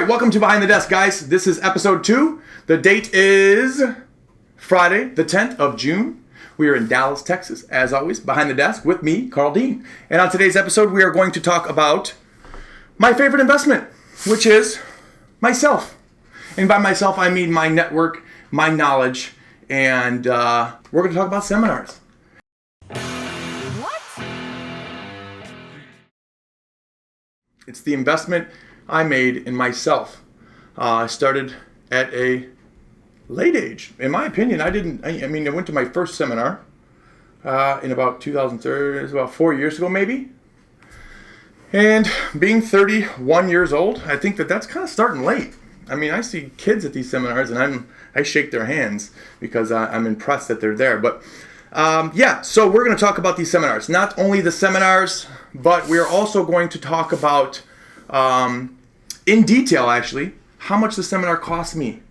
right, welcome to Behind the Desk, guys. This is episode 2. The date is Friday, the 10th of June. We are in Dallas, Texas, as always, behind the desk with me, Carl Dean. And on today's episode, we are going to talk about my favorite investment, which is myself. And by myself, I mean my network, my knowledge, and we're going to talk about seminars. What? It's the investment I made in myself. I started at a late age. In my opinion, I went to my first seminar in about 2003, it was about 4 years ago maybe. And being 31 years old, I think that's kind of starting late. I mean, I see kids at these seminars and I shake their hands because I'm impressed that they're there. But so we're going to talk about these seminars. Not only the seminars, but we're also going to talk about, in detail actually, how much the seminar cost me,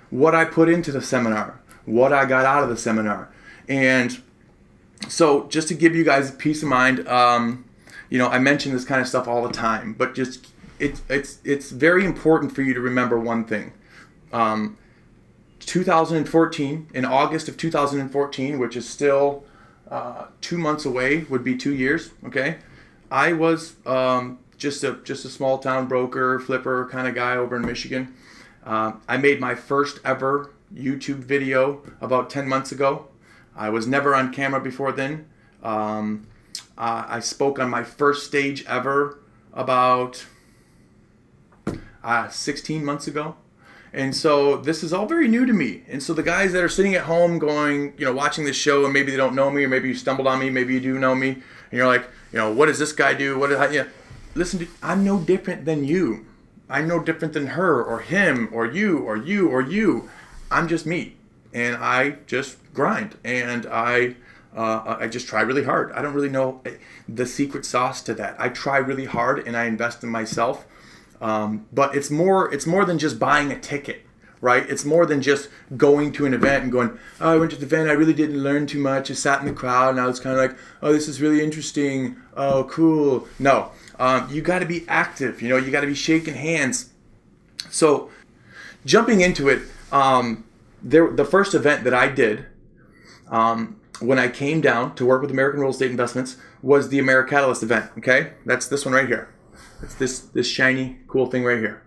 what I put into the seminar, what I got out of the seminar. And so just to give you guys peace of mind, I mention this kind of stuff all the time, but just it's very important for you to remember one thing. 2014, in August of 2014, which is still 2 months away, would be 2 years, okay? I was just a small town broker, flipper kind of guy over in Michigan. I made my first ever YouTube video about 10 months ago. I was never on camera before then. I spoke on my first stage ever about 16 months ago. And so this is all very new to me. And so the guys that are sitting at home going, watching this show, and maybe they don't know me, or maybe you stumbled on me, maybe you do know me, and you're like, what does this guy do? Listen, I'm no different than you. I'm no different than her or him or you or you or you. I'm just me, and I just grind, and I just try really hard. I don't really know the secret sauce to that. I try really hard and I invest in myself. But it's more than just buying a ticket, right? It's more than just going to an event and going, oh, I went to the event, I really didn't learn too much. I sat in the crowd and I was kind of like, oh, this is really interesting. Oh, cool. No, you got to be active. You got to be shaking hands. So jumping into it, the first event that I did when I came down to work with American Real Estate Investments was the AmeriCatalyst event. Okay, that's this one right here. It's this shiny, cool thing right here.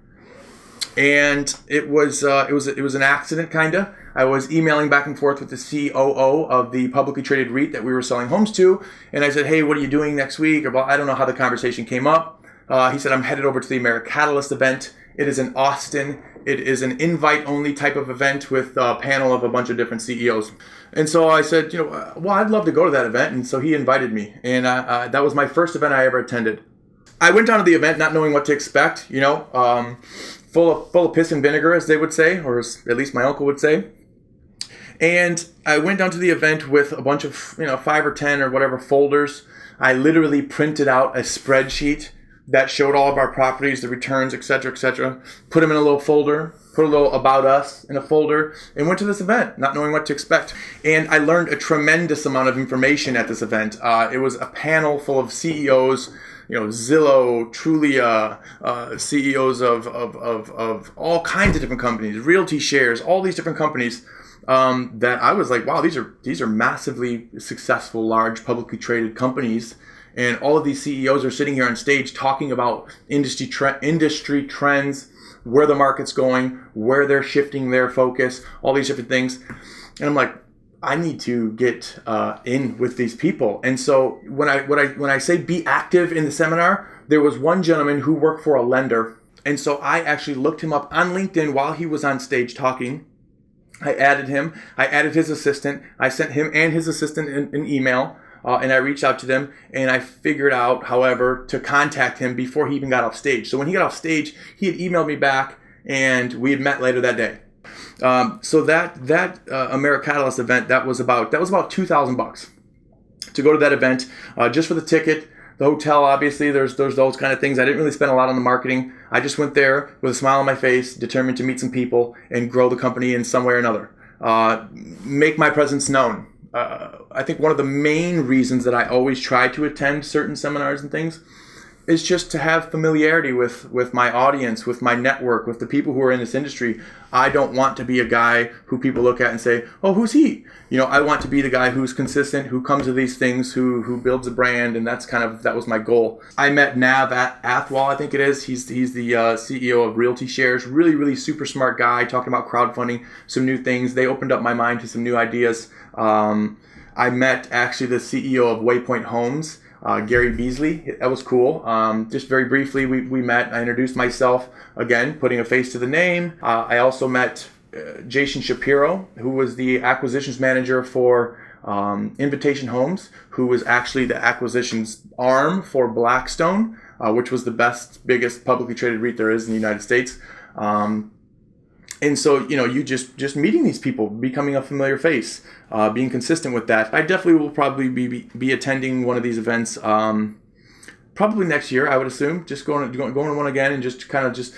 And it was an accident, kinda. I was emailing back and forth with the COO of the publicly traded REIT that we were selling homes to, and I said, "Hey, what are you doing next week?" Or I don't know how the conversation came up. He said, "I'm headed over to the AmeriCatalyst event. It is in Austin. It is an invite-only type of event with a panel of a bunch of different CEOs." And so I said, well, I'd love to go to that event. And so he invited me, and that was my first event I ever attended. I went down to the event not knowing what to expect, full of piss and vinegar, as they would say, or as at least my uncle would say. And I went down to the event with a bunch of, 5 or 10 or whatever folders. I literally printed out a spreadsheet that showed all of our properties, the returns, et cetera, put them in a little folder, put a little about us in a folder, and went to this event not knowing what to expect. And I learned a tremendous amount of information at this event. It was a panel full of CEOs, Zillow, Trulia, CEOs of all kinds of different companies, Realty Shares, all these different companies that I was like, wow, these are massively successful, large, publicly traded companies. And all of these CEOs are sitting here on stage talking about industry trends, where the market's going, where they're shifting their focus, all these different things. And I'm like, I need to get in with these people. And so when I say be active in the seminar, there was one gentleman who worked for a lender. And so I actually looked him up on LinkedIn while he was on stage talking. I added him. I added his assistant. I sent him and his assistant an email. And I reached out to them, and I figured out, however, to contact him before he even got off stage. So when he got off stage, he had emailed me back, and we had met later that day. So that AmeriCatalyst event, that was about $2,000 to go to that event, just for the ticket, the hotel. Obviously, there's those kind of things. I didn't really spend a lot on the marketing. I just went there with a smile on my face, determined to meet some people and grow the company in some way or another, make my presence known. I think one of the main reasons that I always try to attend certain seminars and things is just to have familiarity with my audience, with my network, with the people who are in this industry. I don't want to be a guy who people look at and say, oh, who's he? I want to be the guy who's consistent, who comes to these things, who builds a brand, and that was my goal. I met Nav Athwal, I think it is. He's the CEO of Realty Shares. Really, really super smart guy, talking about crowdfunding, some new things. They opened up my mind to some new ideas. I met actually the CEO of Waypoint Homes, Gary Beasley. That was cool. Just very briefly, we met. I introduced myself, again, putting a face to the name. I also met Jason Shapiro, who was the acquisitions manager for Invitation Homes, who was actually the acquisitions arm for Blackstone, which was the biggest publicly traded REIT there is in the United States. And so, you just meeting these people, becoming a familiar face, being consistent with that. I definitely will probably be attending one of these events, probably next year, I would assume. Just going to one again, and just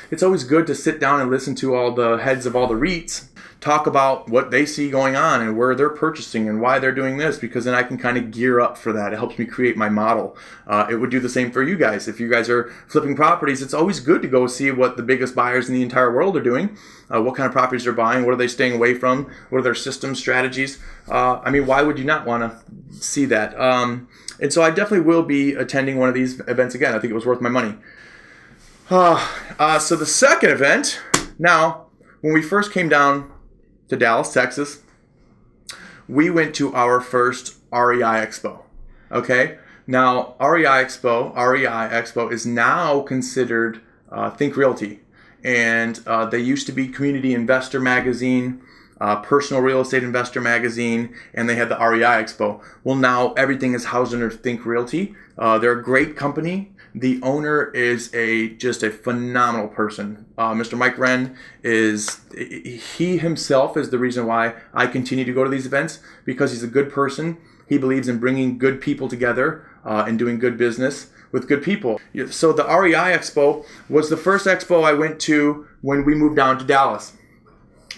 it's always good to sit down and listen to all the heads of all the REITs talk about what they see going on and where they're purchasing and why they're doing this, because then I can kind of gear up for that. It helps me create my model. It would do the same for you guys. If you guys are flipping properties, it's always good to go see what the biggest buyers in the entire world are doing, what kind of properties they're buying, what are they staying away from, what are their system strategies. Why would you not want to see that? And so I definitely will be attending one of these events again. I think it was worth my money. So the second event, now, when we first came down to Dallas, Texas, we went to our first REI Expo. Okay? Now, REI Expo is now considered Think Realty. And they used to be Community Investor Magazine, Personal Real Estate Investor Magazine, and they had the REI Expo. Well, now everything is housed under Think Realty. They're a great company. The owner is just a phenomenal person. Mr. Mike Wren he himself is the reason why I continue to go to these events, because he's a good person. He believes in bringing good people together and doing good business with good people. So the REI Expo was the first expo I went to when we moved down to Dallas.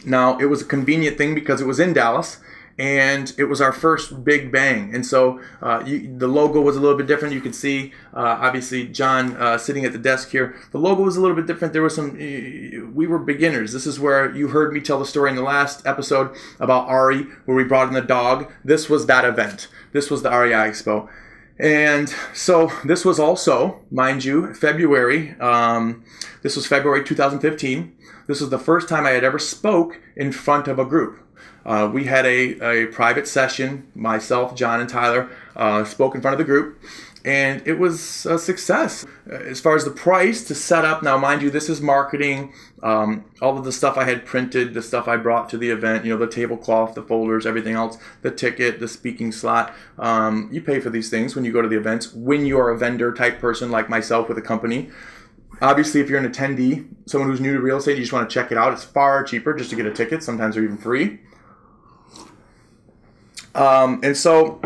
Now, it was a convenient thing because it was in Dallas, and it was our first big bang. And so the logo was a little bit different. You could see, obviously, John sitting at the desk here. The logo was a little bit different. There was we were beginners. This is where you heard me tell the story in the last episode about Ari, where we brought in the dog. This was that event. This was the REI Expo. And so this was also, mind you, February. This was February 2015. This was the first time I had ever spoke in front of a group. We had a private session. Myself, John, and Tyler spoke in front of the group, and it was a success. As far as the price to set up, now mind you, this is marketing. All of the stuff I had printed, the stuff I brought to the event, the tablecloth, the folders, everything else, the ticket, the speaking slot. You pay for these things when you go to the events, when you're a vendor type person like myself with a company. Obviously, if you're an attendee, someone who's new to real estate, you just want to check it out. It's far cheaper just to get a ticket. Sometimes they're even free. And so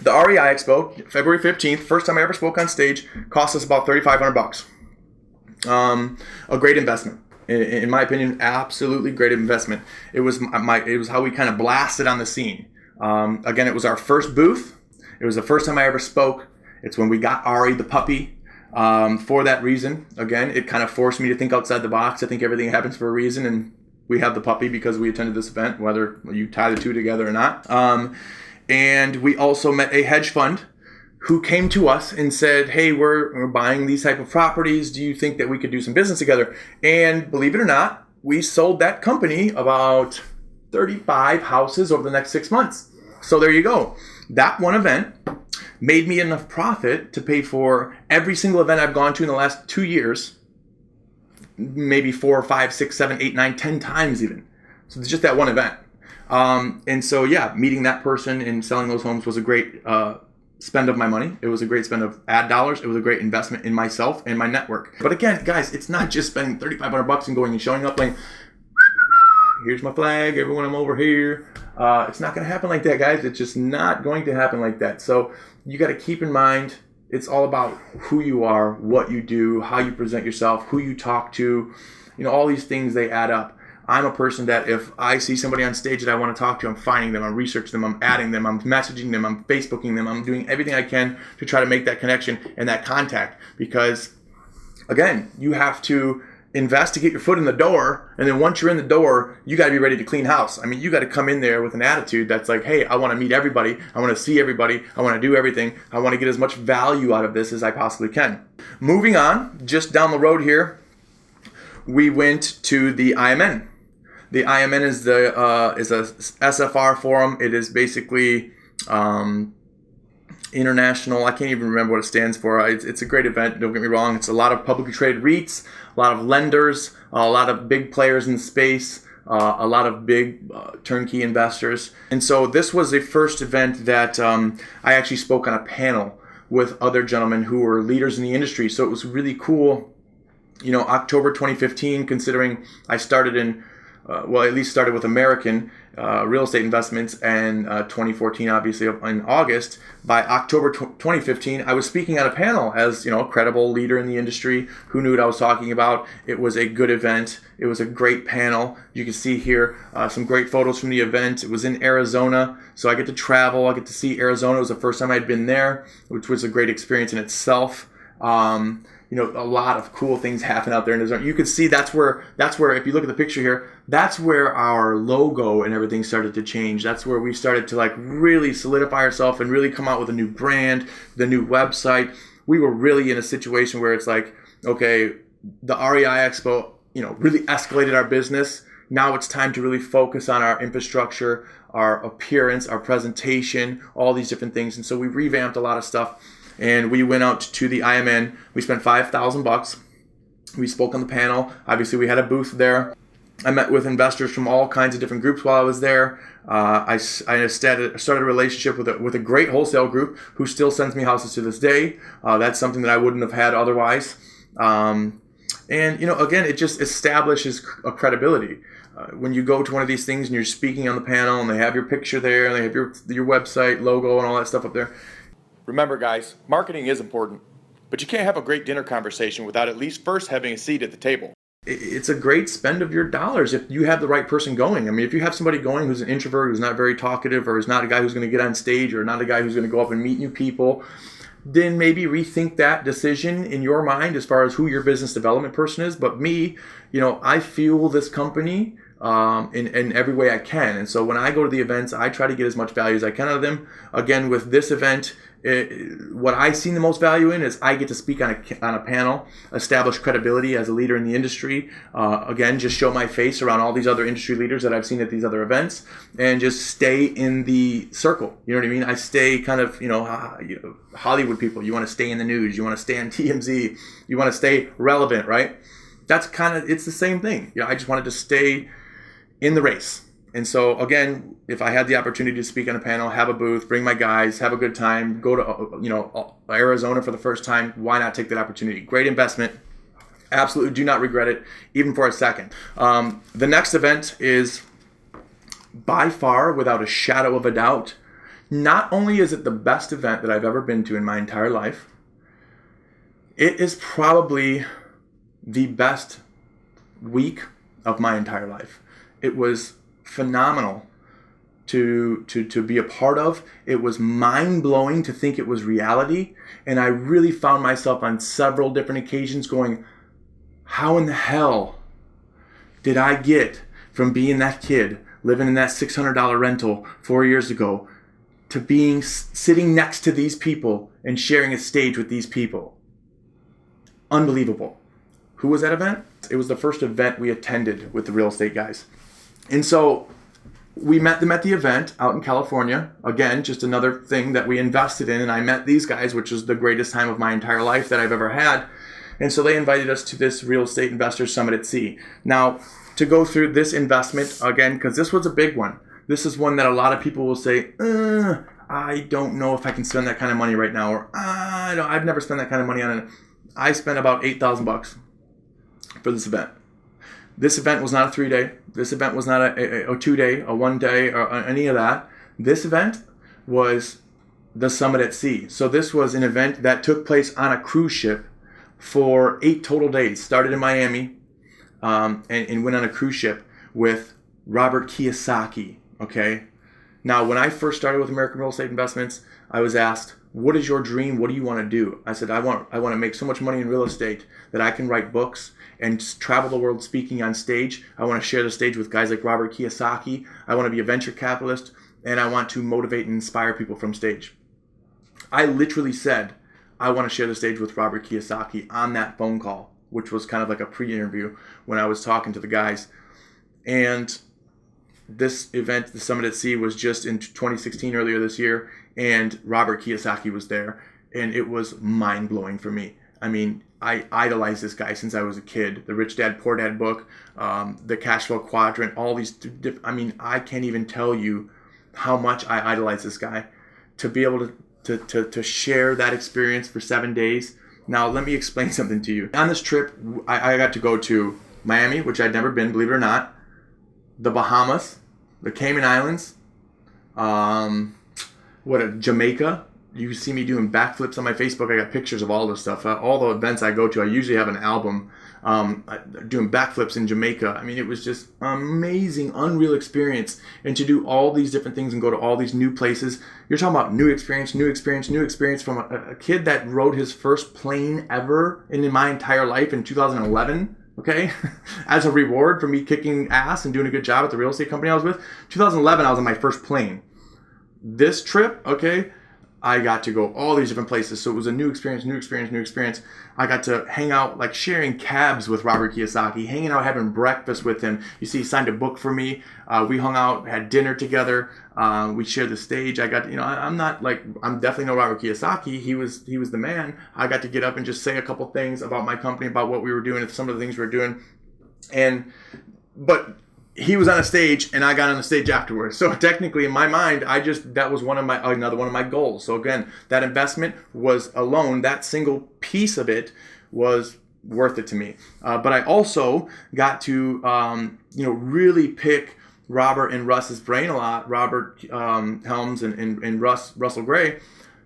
the REI Expo, February 15th, first time I ever spoke on stage, cost us about $3,500. A great investment. In my opinion, absolutely great investment. It was how we kind of blasted on the scene. Again, it was our first booth. It was the first time I ever spoke. It's when we got Ari, the puppy. For that reason, again, it kind of forced me to think outside the box. I think everything happens for a reason, and we have the puppy because we attended this event, whether you tie the two together or not. And we also met a hedge fund who came to us and said, hey, we're buying these type of properties. Do you think that we could do some business together? And believe it or not, we sold that company about 35 houses over the next 6 months. So there you go. That one event made me enough profit to pay for every single event I've gone to in the last 2 years, maybe 4, 5, 6, 7, 8, 9, 10 times even. So it's just that one event. And so, yeah, meeting that person and selling those homes was a great spend of my money. It was a great spend of ad dollars. It was a great investment in myself and my network. But again, guys, it's not just spending $3,500 and going and showing up like, here's my flag, everyone, I'm over here. It's not going to happen like that, guys. It's just not going to happen like that. So you got to keep in mind, it's all about who you are, what you do, how you present yourself, who you talk to. All these things, they add up. I'm a person that if I see somebody on stage that I want to talk to, I'm finding them, I'm researching them, I'm adding them, I'm messaging them, I'm Facebooking them, I'm doing everything I can to try to make that connection and that contact. Because, again, you have to invest to get your foot in the door, and then once you're in the door, you got to be ready to clean house. I mean, you got to come in there with an attitude that's like, hey, I want to meet everybody, I want to see everybody, I want to do everything, I want to get as much value out of this as I possibly can. Moving on, just down the road here, we went to the IMN. The IMN is a SFR forum. It is basically international. I can't even remember what it stands for. It's a great event. Don't get me wrong. It's a lot of publicly traded REITs, a lot of lenders, a lot of big players in the space, a lot of big turnkey investors. And so this was the first event that I actually spoke on a panel with other gentlemen who were leaders in the industry. So it was really cool. October 2015, considering I started in at least started with American real estate investments, and 2014, obviously, in August. By October 2015, I was speaking at a panel as, a credible leader in the industry who knew what I was talking about. It was a good event. It was a great panel. You can see here some great photos from the event. It was in Arizona, so I get to travel. I get to see Arizona. It was the first time I'd been there, which was a great experience in itself. A lot of cool things happen out there in Arizona. You can see that's where, if you look at the picture here, that's where our logo and everything started to change. That's where we started to really solidify ourselves and really come out with a new brand, the new website. We were really in a situation where it's like, okay, the REI Expo, really escalated our business. Now it's time to really focus on our infrastructure, our appearance, our presentation, all these different things. And so we revamped a lot of stuff. And we went out to the IMN. We spent $5,000. We spoke on the panel. Obviously, we had a booth there. I met with investors from all kinds of different groups while I was there. I started a relationship with a great wholesale group who still sends me houses to this day. That's something that I wouldn't have had otherwise. And again, it just establishes a credibility. When you go to one of these things and you're speaking on the panel, and they have your picture there, and they have your website logo and all that stuff up there. Remember, guys, marketing is important, but you can't have a great dinner conversation without at least first having a seat at the table. It's a great spend of your dollars if you have the right person going. I mean, if you have somebody going who's an introvert, who's not very talkative, or is not a guy who's going to get on stage, or not a guy who's going to go up and meet new people, then maybe rethink that decision in your mind as far as who your business development person is. But me, I fuel this company in every way I can. And so when I go to the events, I try to get as much value as I can out of them. Again, with this event, what I see the most value in is I get to speak on a panel, establish credibility as a leader in the industry. Again, just show my face around all these other industry leaders that I've seen at these other events, and just stay in the circle. You know what I mean? I stay kind of, Hollywood people. You want to stay in the news. You want to stay on TMZ. You want to stay relevant, right? That's it's the same thing. I just wanted to stay in the race. And so, again, if I had the opportunity to speak on a panel, have a booth, bring my guys, have a good time, go to Arizona for the first time, why not take that opportunity? Great investment. Absolutely do not regret it, even for a second. The next event is by far, without a shadow of a doubt, not only is it the best event that I've ever been to in my entire life, it is probably the best week of my entire life. It was phenomenal to be a part of. It was mind-blowing to think it was reality, and I really found myself on several different occasions going, how in the hell did I get from being that kid living in that $600 rental 4 years ago to sitting next to these people and sharing a stage with these people? Unbelievable. Who was that event? It was the first event we attended with the real estate guys. And so we met them at the event out in California. Again, just another thing that we invested in. And I met these guys, which was the greatest time of my entire life that I've ever had. And so they invited us to this Real Estate Investors Summit at Sea. Now, to go through this investment, again, because this was a big one. This is one that a lot of people will say, I don't know if I can spend that kind of money right now. Or, I've never spent that kind of money on it. I spent about $8,000 for this event. This event was not a 3-day. This event was not a 2-day, a 1-day, or any of that. This event was the Summit at Sea. So this was an event that took place on a cruise ship for 8 total days. Started in Miami and went on a cruise ship with Robert Kiyosaki, okay? Now, when I first started with American Real Estate Investments, I was asked, what is your dream? What do you want to do? I said, I want to make so much money in real estate that I can write books and travel the world speaking on stage. I want to share the stage with guys like Robert Kiyosaki. I want to be a venture capitalist, and I want to motivate and inspire people from stage. I literally said, I want to share the stage with Robert Kiyosaki on that phone call, which was kind of like a pre-interview when I was talking to the guys. And this event, the Summit at Sea, was just in 2016, earlier this year, and Robert Kiyosaki was there, and it was mind-blowing for me. I mean, I idolized this guy since I was a kid. The Rich Dad, Poor Dad book, the Cash Flow Quadrant, all these, I can't even tell you how much I idolize this guy. To be able to share that experience for 7 days. Now, let me explain something to you. On this trip, I got to go to Miami, which I'd never been, believe it or not, the Bahamas, the Cayman Islands, Jamaica. You see me doing backflips on my Facebook. I got pictures of all this stuff. All the events I go to, I usually have an album doing backflips in Jamaica. I mean, it was just amazing, unreal experience. And to do all these different things and go to all these new places. You're talking about new experience from a kid that rode his first plane ever in my entire life in 2011. Okay, as a reward for me kicking ass and doing a good job at the real estate company I was with. 2011, I was on my first plane. This trip, okay, I got to go all these different places. So it was a new experience. I got to hang out, like sharing cabs with Robert Kiyosaki, hanging out, having breakfast with him. You see, he signed a book for me. We hung out, had dinner together. We shared the stage. I got, I'm definitely no Robert Kiyosaki. He was the man. I got to get up and just say a couple things about my company, about what we were doing, some of the things we were doing. But he was on a stage and I got on the stage afterwards. So technically in my mind, that was another one of my goals. So again, that investment was alone, that single piece of it was worth it to me. But I also got to, really pick Robert and Russ's brain a lot. Robert Helms and Russell Gray.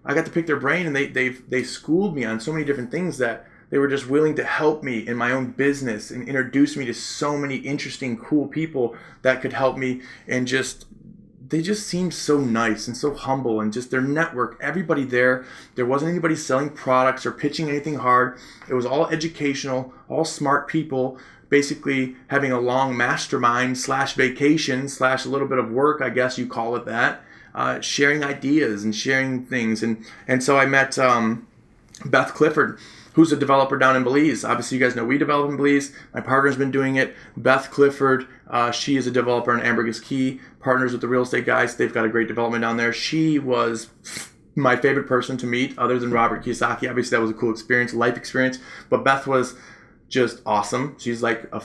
I got to pick their brain, and they schooled me on so many different things that they were just willing to help me in my own business and introduce me to so many interesting, cool people that could help me. And they just seemed so nice and so humble, and just their network, everybody there wasn't anybody selling products or pitching anything hard. It was all educational, all smart people, basically having a long mastermind / vacation / a little bit of work, I guess you call it that, sharing ideas and sharing things. And so I met Beth Clifford, who's a developer down in Belize. Obviously, you guys know we develop in Belize. My partner's been doing it. Beth Clifford, she is a developer in Ambergris Caye, partners with the real estate guys. They've got a great development down there. She was my favorite person to meet, other than Robert Kiyosaki. Obviously, that was a cool experience, life experience. But Beth was just awesome. She's like a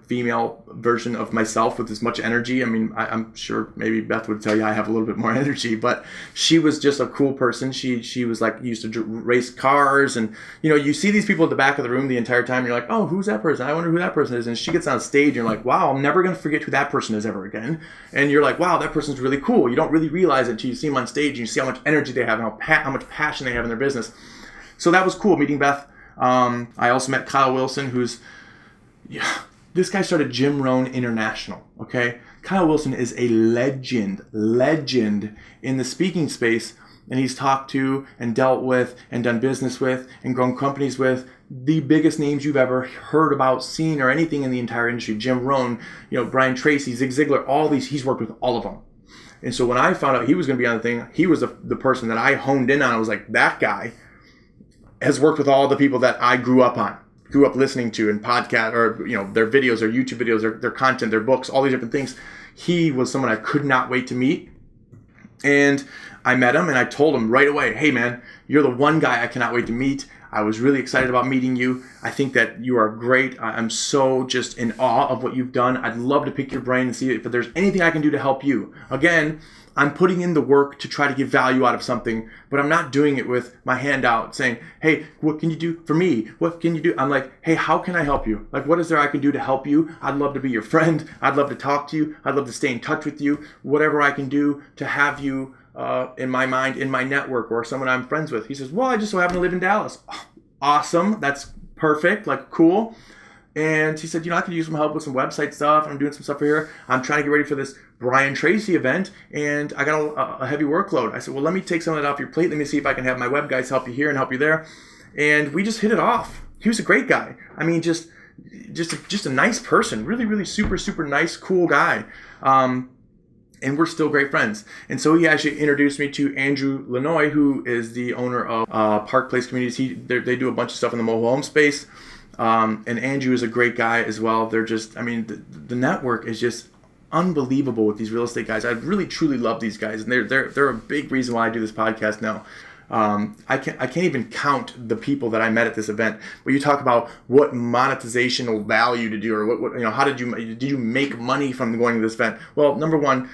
female version of myself with as much energy. I mean, I'm sure maybe Beth would tell you I have a little bit more energy, but she was just a cool person. She was like, used to race cars, and you see these people at the back of the room the entire time. And you're like, oh, who's that person? I wonder who that person is. And she gets on stage and you're like, wow, I'm never going to forget who that person is ever again. And you're like, wow, that person's really cool. You don't really realize it until you see them on stage and you see how much energy they have and how much passion they have in their business. So that was cool meeting Beth. I also met Kyle Wilson, this guy started Jim Rohn International, okay? Kyle Wilson is a legend in the speaking space, and he's talked to and dealt with and done business with and grown companies with the biggest names you've ever heard about, seen, or anything in the entire industry. Jim Rohn, Brian Tracy, Zig Ziglar, all these, he's worked with all of them. And so when I found out he was going to be on the thing, he was the person that I honed in on. I was like, that guy has worked with all the people that I grew up listening to in podcast, or their videos, their YouTube videos, their content, their books, all these different things. He was someone I could not wait to meet. And I met him and I told him right away, hey man, you're the one guy I cannot wait to meet. I was really excited about meeting you. I think that you are great. I'm so just in awe of what you've done. I'd love to pick your brain and see if there's anything I can do to help you. Again, I'm putting in the work to try to get value out of something, but I'm not doing it with my hand out saying, hey, what can you do for me? What can you do? I'm like, hey, how can I help you? Like, what is there I can do to help you? I'd love to be your friend. I'd love to talk to you. I'd love to stay in touch with you. Whatever I can do to have you in my mind, in my network, or someone I'm friends with. He says, well, I just so happen to live in Dallas. Awesome. That's perfect. Like, cool. And he said, I could use some help with some website stuff. I'm doing some stuff here. I'm trying to get ready for this Brian Tracy event, and I got a heavy workload. I said, well, let me take some of that off your plate. Let me see if I can have my web guys help you here and help you there. And we just hit it off. He was a great guy. I mean, just a nice person. Really, really super, super nice, cool guy. And we're still great friends. And so he actually introduced me to Andrew Lanoy, who is the owner of Park Place Communities. They do a bunch of stuff in the mobile home space. And Andrew is a great guy as well. They're just, the network is just unbelievable with these real estate guys. I really, truly love these guys. And they're a big reason why I do this podcast now. I can't even count the people that I met at this event. But you talk about what monetizational value to do, or what how did you make money from going to this event? Well, number one,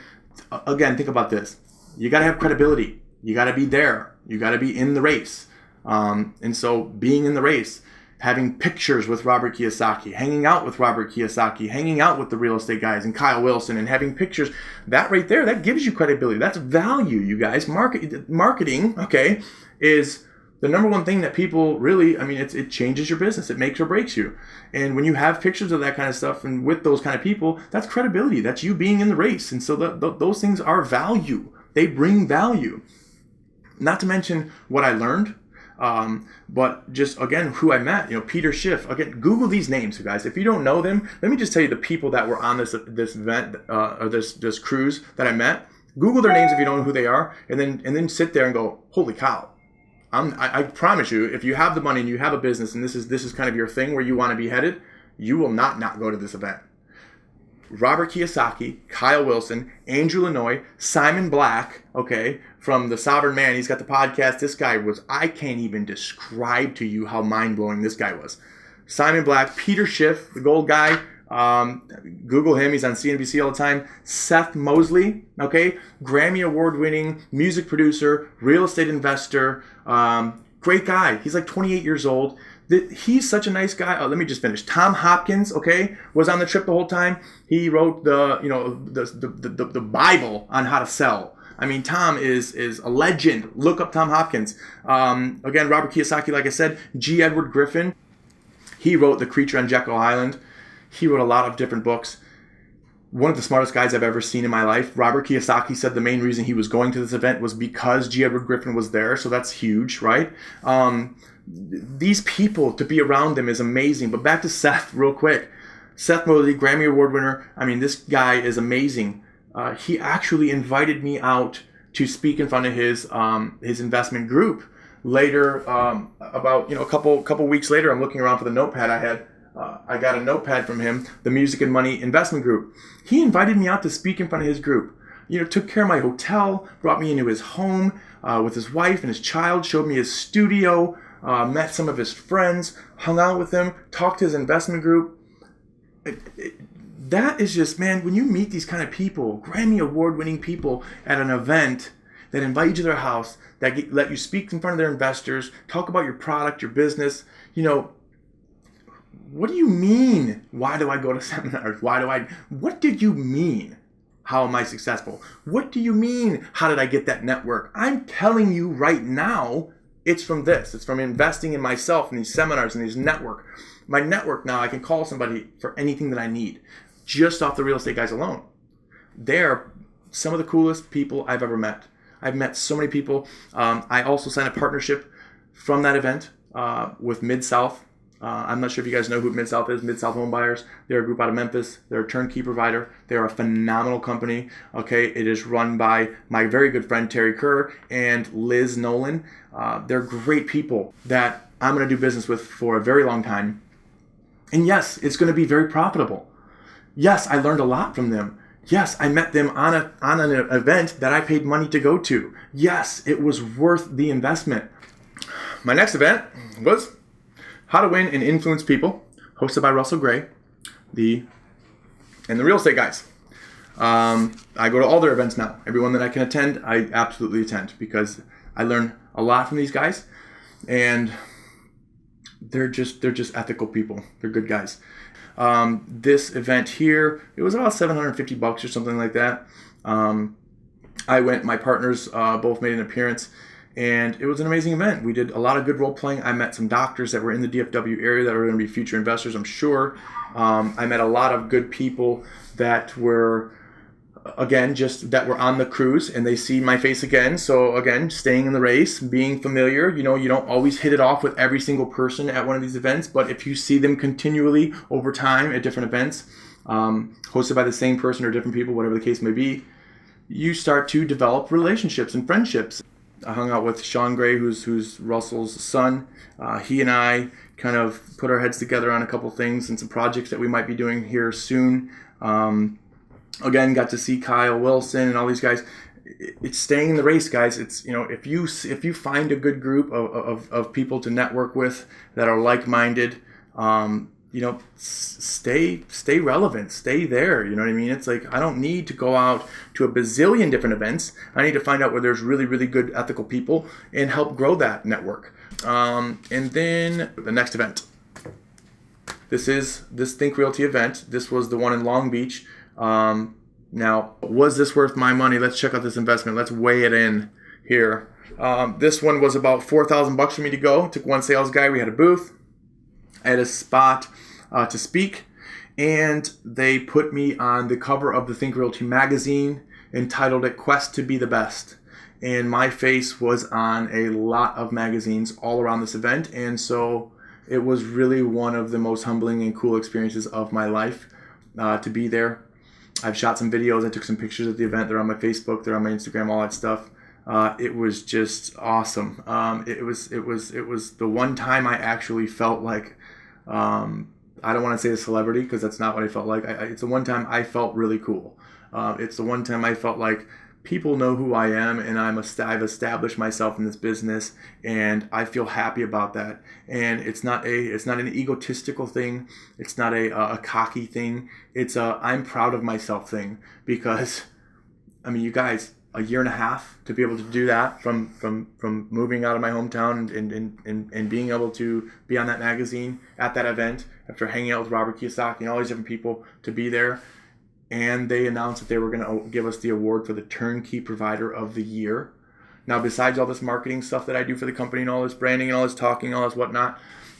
again, think about this. You got to have credibility. You got to be there. You got to be in the race. And so being in the race, having pictures with Robert Kiyosaki, hanging out with Robert Kiyosaki, hanging out with the real estate guys and Kyle Wilson, and having pictures, that right there, that gives you credibility. That's value, you guys. Marketing, okay, is the number one thing that people really, it changes your business. It makes or breaks you. And when you have pictures of that kind of stuff and with those kind of people, that's credibility. That's you being in the race. And so those things are value. They bring value. Not to mention what I learned. But just, again, who I met, Peter Schiff. Again, Google these names, you guys. If you don't know them, let me just tell you the people that were on this event, or this cruise that I met. Google their names if you don't know who they are, and then sit there and go, holy cow. I promise you, if you have the money and you have a business and this is kind of your thing where you want to be headed, you will not go to this event. Robert Kiyosaki, Kyle Wilson, Andrew Lanoy, Simon Black, okay, from The Sovereign Man. He's got the podcast. This guy I can't even describe to you how mind-blowing this guy was. Simon Black, Peter Schiff, the gold guy. Google him. He's on CNBC all the time. Seth Mosley, okay, Grammy Award-winning music producer, real estate investor, great guy. He's like 28 years old. He's such a nice guy. Let me just finish. Tom Hopkins, okay, was on the trip the whole time. He wrote the Bible on how to sell. Tom is a legend. Look up Tom Hopkins. Again, Robert Kiyosaki, like I said. G. Edward Griffin. He wrote The Creature on Jekyll Island. He wrote a lot of different books. One of the smartest guys I've ever seen in my life. Robert Kiyosaki said the main reason he was going to this event was because G. Edward Griffin was there. So that's huge, right? These people, to be around them is amazing. But back to Seth real quick. Seth Mosley, Grammy Award winner. This guy is amazing. He actually invited me out to speak in front of his investment group. Later, about a couple weeks later, I'm looking around for the notepad I had. I got a notepad from him, the Music and Money Investment Group. He invited me out to speak in front of his group. Took care of my hotel, brought me into his home with his wife and his child, showed me his studio, met some of his friends, hung out with him, talked to his investment group. That is just, man, when you meet these kind of people, Grammy Award-winning people at an event that invite you to their house, that let you speak in front of their investors, talk about your product, your business, what do you mean? Why do I go to seminars? What did you mean? How am I successful? What do you mean? How did I get that network? I'm telling you right now, it's from this. It's from investing in myself in these seminars and these network. My network now, I can call somebody for anything that I need, just off the real estate guys alone. They're some of the coolest people I've ever met. I've met so many people. I also signed a partnership from that event with Mid-South. I'm not sure if you guys know who Mid-South is. Mid-South Home Buyers. They're a group out of Memphis. They're a turnkey provider. They're a phenomenal company. Okay, it is run by my very good friend Terry Kerr and Liz Nolan. They're great people that I'm going to do business with for a very long time. And yes, it's going to be very profitable. Yes, I learned a lot from them. Yes, I met them on an event that I paid money to go to. Yes, it was worth the investment. My next event was How to Win and Influence People, hosted by Russell Gray, and the real estate guys. I go to all their events now. Everyone that I can attend, I absolutely attend because I learn a lot from these guys, and they're just ethical people. They're good guys. This event here, it was about $750 or something like that. I went. My partners both made an appearance. And it was an amazing event. We did a lot of good role playing. I met some doctors that were in the DFW area that are going to be future investors, I'm sure. I met a lot of good people that were, again, just that were on the cruise, and they see my face again. So again, staying in the race, being familiar. You don't always hit it off with every single person at one of these events, but if you see them continually over time at different events, hosted by the same person or different people, whatever the case may be, you start to develop relationships and friendships. I hung out with Sean Gray, who's Russell's son. He and I kind of put our heads together on a couple things and some projects that we might be doing here soon. Again, got to see Kyle Wilson and all these guys. It's staying in the race, guys. It's, if you find a good group of people to network with that are like-minded, stay relevant, stay there. You know what I mean? It's like, I don't need to go out to a bazillion different events. I need to find out where there's really, really good ethical people and help grow that network. And then the next event. This Think Realty event. This was the one in Long Beach. Now, was this worth my money? Let's check out this investment. Let's weigh it in here. This one was about $4,000 for me to go. Took one sales guy. We had a booth. I had a spot to speak, and they put me on the cover of the Think Realty magazine, entitled it Quest to be the Best. And my face was on a lot of magazines all around this event, and so it was really one of the most humbling and cool experiences of my life to be there. I've shot some videos. I took some pictures at the event. They're on my Facebook. They're on my Instagram. All that stuff. It was just awesome. It was the one time I actually felt like, I don't want to say a celebrity because that's not what I felt like. It's the one time I felt really cool. It's the one time I felt like people know who I am, and I've established myself in this business, and I feel happy about that. And it's not an egotistical thing. It's not a cocky thing. It's a I'm proud of myself thing, because, I mean, you guys, a year and a half to be able to do that from moving out of my hometown and being able to be on that magazine at that event after hanging out with Robert Kiyosaki and all these different people, to be there. And they announced that they were going to give us the award for the Turnkey Provider of the Year. Now, besides all this marketing stuff that I do for the company and all this branding and all this talking and all this whatnot,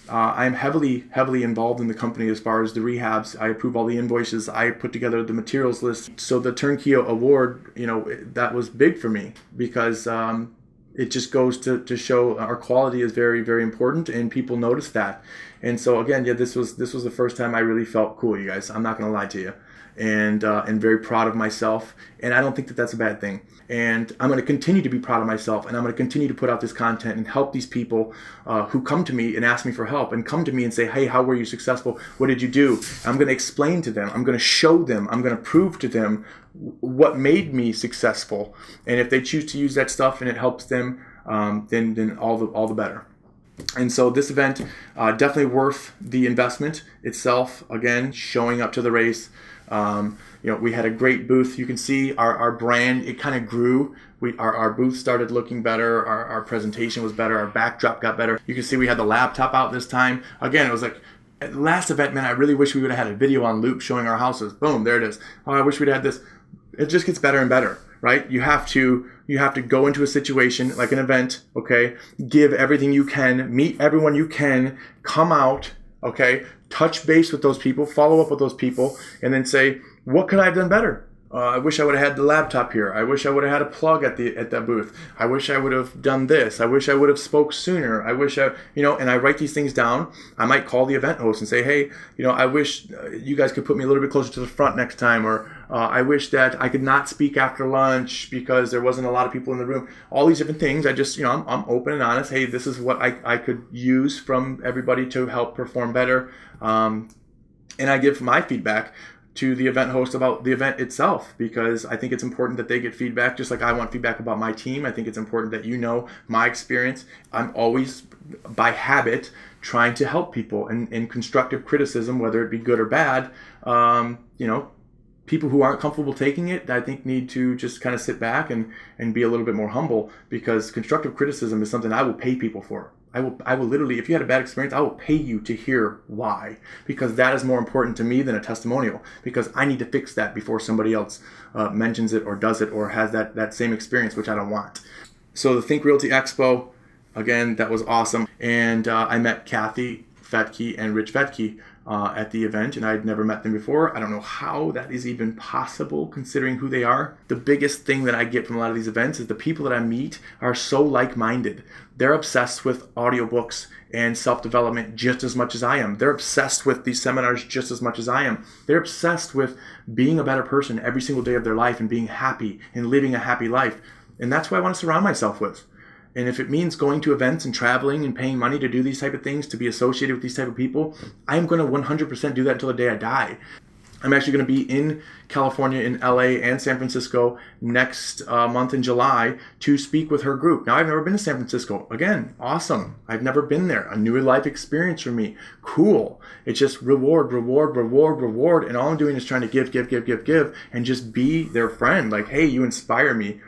I'm heavily involved in the company as far as the rehabs. I approve all the invoices. I put together the materials list. So the Turnkey Award, that was big for me, because it just goes to show our quality is very, very important, and people notice that. And so again, this was the first time I really felt cool, you guys. I'm not going to lie to you. And very proud of myself. And I don't think that that's a bad thing. And I'm going to continue to be proud of myself, and I'm going to continue to put out this content and help these people who come to me and ask me for help, and come to me and say, hey, how were you successful? What did you do? I'm going to explain to them. I'm going to show them. I'm going to prove to them what made me successful. And if they choose to use that stuff and it helps them, then all the better. And so this event, definitely worth the investment itself. Again, showing up to the race. We had a great booth. You can see our brand, it kind of grew. Our booth started looking better. Our presentation was better. Our backdrop got better. You can see we had the laptop out this time. Again, it was like, at the last event, man, I really wish we would have had a video on loop showing our houses. Boom, there it is. Oh, I wish we'd had this. It just gets better and better, right? You have to go into a situation like an event, okay? Give everything you can, meet everyone you can, come out, okay? Touch base with those people, follow up with those people, and then say, what could I have done better? I wish I would have had the laptop here. I wish I would have had a plug at that booth. I wish I would have done this. I wish I would have spoke sooner. I wish and I write these things down. I might call the event host and say, hey, I wish you guys could put me a little bit closer to the front next time, or I wish that I could not speak after lunch because there wasn't a lot of people in the room. All these different things. I just, I'm open and honest. Hey, this is what I could use from everybody to help perform better. And I give my feedback to the event host about the event itself, because I think it's important that they get feedback, just like I want feedback about my team. I think it's important that my experience. I'm always, by habit, trying to help people, and constructive criticism, whether it be good or bad, people who aren't comfortable taking it, I think, need to just kind of sit back and be a little bit more humble, because constructive criticism is something I will pay people for. I will literally, if you had a bad experience, I will pay you to hear why, because that is more important to me than a testimonial, because I need to fix that before somebody else mentions it or does it or has that same experience, which I don't want. So the Think Realty Expo, again, that was awesome. And I met Kathy Fetke and Rich Fetke at the event, and I'd never met them before. I don't know how that is even possible considering who they are. The biggest thing that I get from a lot of these events is the people that I meet are so like-minded. They're obsessed with audiobooks and self-development just as much as I am. They're obsessed with these seminars just as much as I am. They're obsessed with being a better person every single day of their life and being happy and living a happy life. And that's what I want to surround myself with. And if it means going to events and traveling and paying money to do these type of things, to be associated with these type of people, I'm going to 100% do that until the day I die. I'm actually going to be in California, in LA, and San Francisco next month in July to speak with her group. Now, I've never been to San Francisco. Again, awesome. I've never been there. A new life experience for me. Cool. It's just reward, reward, reward, reward. And all I'm doing is trying to give, and just be their friend. Like, hey, you inspire me.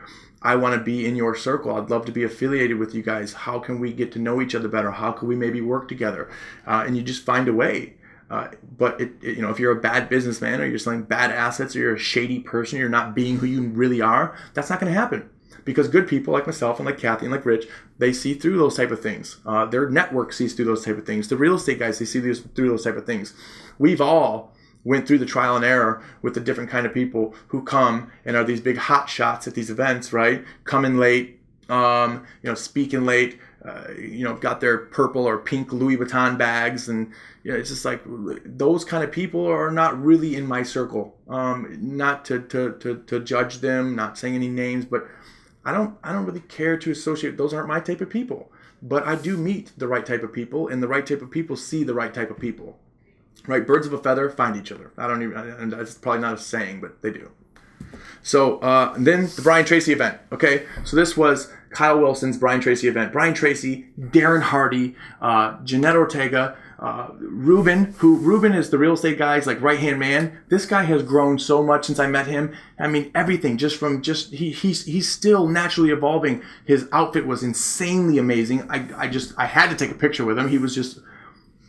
I want to be in your circle. I'd love to be affiliated with you guys. How can we get to know each other better? How can we maybe work together? And you just find a way. But if you're a bad businessman, or you're selling bad assets, or you're a shady person, you're not being who you really are, that's not going to happen. Because good people like myself and like Kathy and like Rich, they see through those type of things. Their network sees through those type of things. The real estate guys, they see through those type of things. We've all went through the trial and error with the different kind of people who come and are these big hot shots at these events, right? Coming late, speaking late, got their purple or pink Louis Vuitton bags, and it's just like those kind of people are not really in my circle. Not to judge them, not saying any names, but I don't really care to associate. Those aren't my type of people. But I do meet the right type of people, and the right type of people see the right type of people. Right, birds of a feather find each other. And that's probably not a saying, but they do. So then the Brian Tracy event. Okay, so this was Kyle Wilson's Brian Tracy event. Brian Tracy, Darren Hardy, Jeanette Ortega, Ruben is the real estate guy's like right-hand man. This guy has grown so much since I met him. I mean, everything he's still naturally evolving. His outfit was insanely amazing. I had to take a picture with him. He was just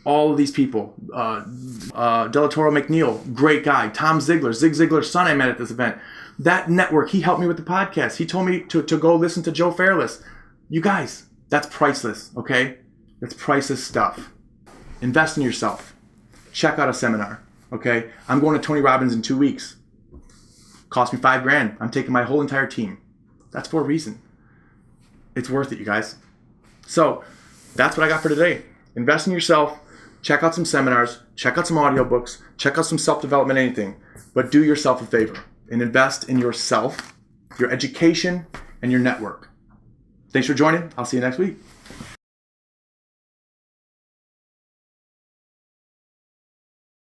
all of these people. Delatoro McNeil, great guy. Tom Ziegler, Zig Ziglar's son, I met at this event. That network, he helped me with the podcast. He told me to go listen to Joe Fairless. You guys, that's priceless, okay? That's priceless stuff. Invest in yourself. Check out a seminar, okay? I'm going to Tony Robbins in 2 weeks. Cost me $5,000. I'm taking my whole entire team. That's for a reason. It's worth it, you guys. So that's what I got for today. Invest in yourself. Check out some seminars, check out some audiobooks, check out some self-development, anything. But do yourself a favor and invest in yourself, your education, and your network. Thanks for joining. I'll see you next week.